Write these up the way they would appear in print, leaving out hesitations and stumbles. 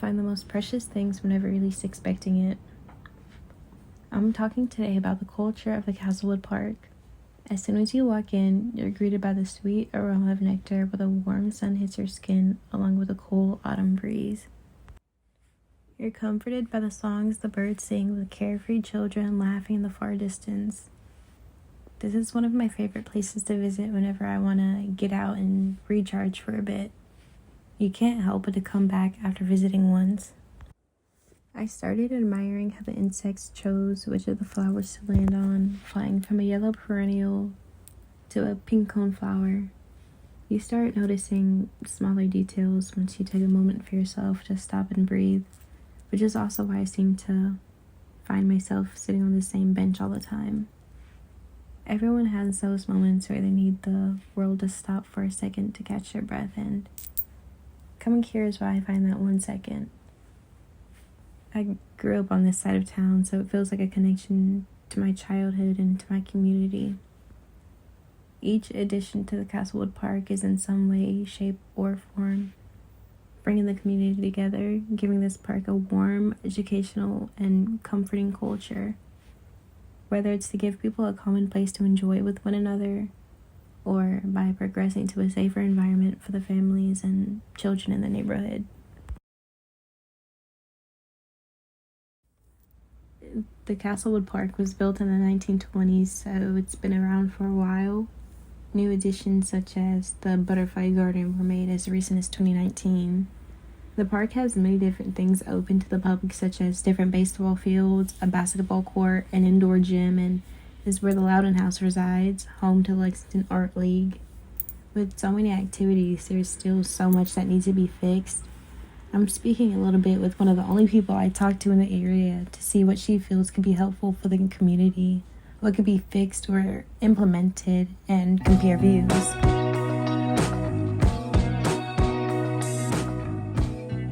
find the most precious things whenever you're least expecting it. I'm talking today about the culture of the Castlewood Park. As soon as you walk in, you're greeted by the sweet aroma of nectar where the warm sun hits your skin along with a cool autumn breeze. You're comforted by the songs the birds sing with carefree children laughing in the far distance. This is one of my favorite places to visit whenever I want to get out and recharge for a bit. You can't help but to come back after visiting once. I started admiring how the insects chose which of the flowers to land on, flying from a yellow perennial to a pink coneflower. You start noticing smaller details once you take a moment for yourself to stop and breathe, which is also why I seem to find myself sitting on the same bench all the time. Everyone has those moments where they need the world to stop for a second to catch their breath, and coming here is why I find that 1 second. I grew up on this side of town, so it feels like a connection to my childhood and to my community. Each addition to the Castlewood Park is in some way, shape, or form bringing the community together, giving this park a warm, educational, and comforting culture. Whether it's to give people a common place to enjoy with one another, or by progressing to a safer environment for the families and children in the neighborhood. The Castlewood Park was built in the 1920s, so it's been around for a while. New additions such as the Butterfly Garden were made as recent as 2019. The park has many different things open to the public, such as different baseball fields, a basketball court, an indoor gym, and is where the Loudon House resides, home to Lexington Art League. With so many activities, there's still so much that needs to be fixed. I'm speaking a little bit with one of the only people I talk to in the area to see what she feels can be helpful for the community, what could be fixed or implemented, and compare views.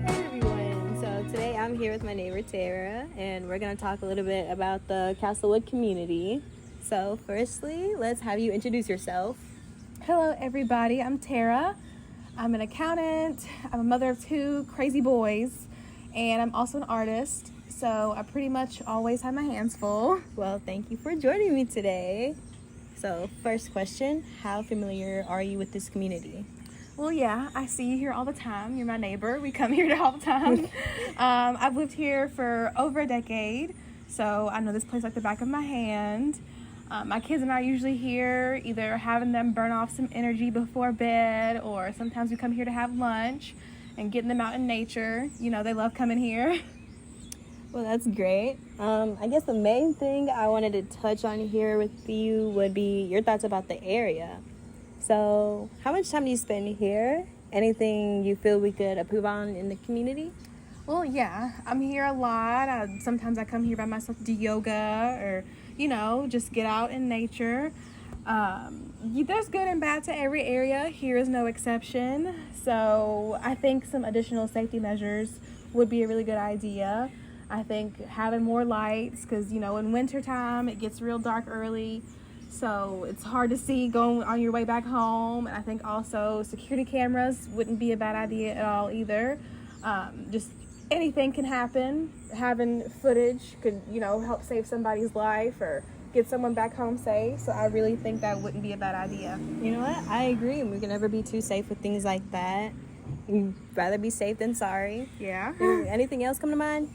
Hey everyone, so today I'm here with my neighbor Tara, and we're going to talk a little bit about the Castlewood community. So firstly, let's have you introduce yourself. Hello everybody, I'm Tara. I'm an accountant, I'm a mother of 2 crazy boys, and I'm also an artist, so I pretty much always have my hands full. Well, thank you for joining me today. So first question, how familiar are you with this community? Well, yeah, I see you here all the time. You're my neighbor. We come here all the time. I've lived here for over a decade, so I know this place like the back of my hand. My kids and I are usually here, either having them burn off some energy before bed, or sometimes we come here to have lunch and getting them out in nature. You know, they love coming here. Well, that's great. I guess the main thing I wanted to touch on here with you would be your thoughts about the area. So, how much time do you spend here? Anything you feel we could improve on in the community? Well, yeah, I'm here a lot. Sometimes I come here by myself to do yoga or, you know, just get out in nature. There's good and bad to every area. Here is no exception. So I think some additional safety measures would be a really good idea. I think having more lights, because, you know, in wintertime it gets real dark early. So it's hard to see going on your way back home. And I think also security cameras wouldn't be a bad idea at all either. Just anything can happen. Having footage could, you know, help save somebody's life or get someone back home safe. So I really think that wouldn't be a bad idea. You know what? I agree. We can never be too safe with things like that. You'd rather be safe than sorry. Yeah. Anything else come to mind?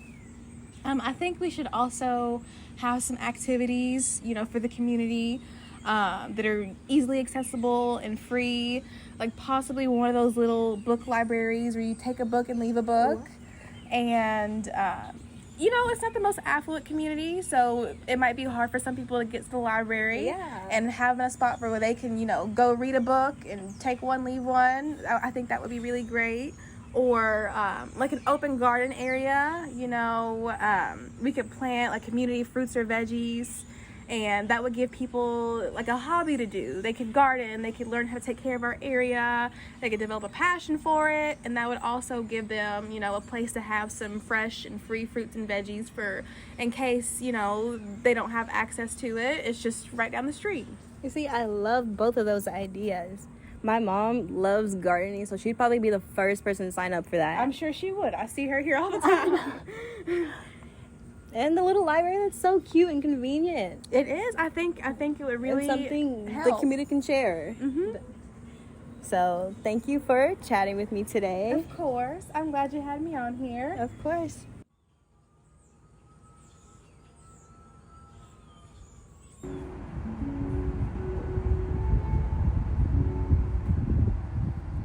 I think we should also have some activities, you know, for the community that are easily accessible and free, like possibly one of those little book libraries where you take a book and leave a book. And, you know, it's not the most affluent community, so it might be hard for some people to get to the library. Yeah. And having a spot where they can, you know, go read a book and take one, leave one. I think that would be really great. Or like an open garden area, you know, we could plant like community fruits or veggies, and that would give people like a hobby to do. They could garden, they could learn how to take care of our area, they could develop a passion for it, and that would also give them, you know, a place to have some fresh and free fruits and veggies for in case, you know, they don't have access to it. It's just right down the street. You see, I love both of those ideas. My mom loves gardening, so she'd probably be the first person to sign up for that. I'm sure she would. I see her here all the time. And the little library, that's so cute and convenient. It is. I think it would really And something help. the community can share. Mm-hmm. So thank you for chatting with me today. Of course. I'm glad you had me on here. Of course.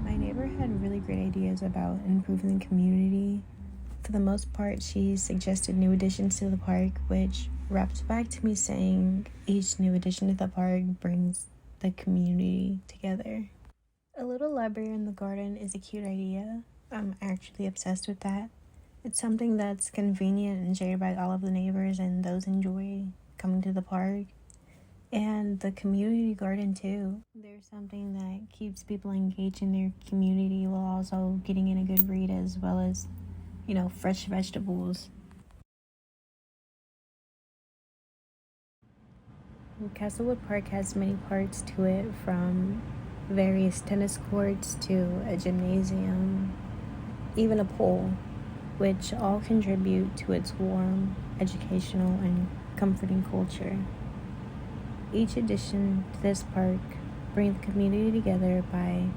My neighbor had really great ideas about improving the community. For the most part, she suggested new additions to the park, which wraps back to me saying each new addition to the park brings the community together. A little library in the garden is a cute idea. I'm actually obsessed with that. It's something that's convenient and shared by all of the neighbors, and those enjoy coming to the park. And the community garden too. There's something that keeps people engaged in their community while also getting in a good read, as well as, fresh vegetables. Castlewood Park has many parts to it, from various tennis courts to a gymnasium, even a pool, which all contribute to its warm, educational, and comforting culture. Each addition to this park brings the community together by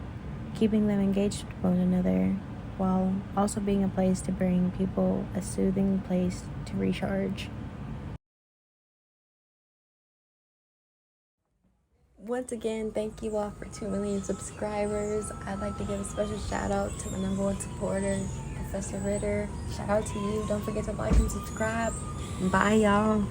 keeping them engaged with one another, while also being a place to bring people a soothing place to recharge. Once again, thank you all for 2 million subscribers. I'd like to give a special shout out to my #1 supporter, Professor Ritter. Shout out to you. Don't forget to like and subscribe. Bye, y'all.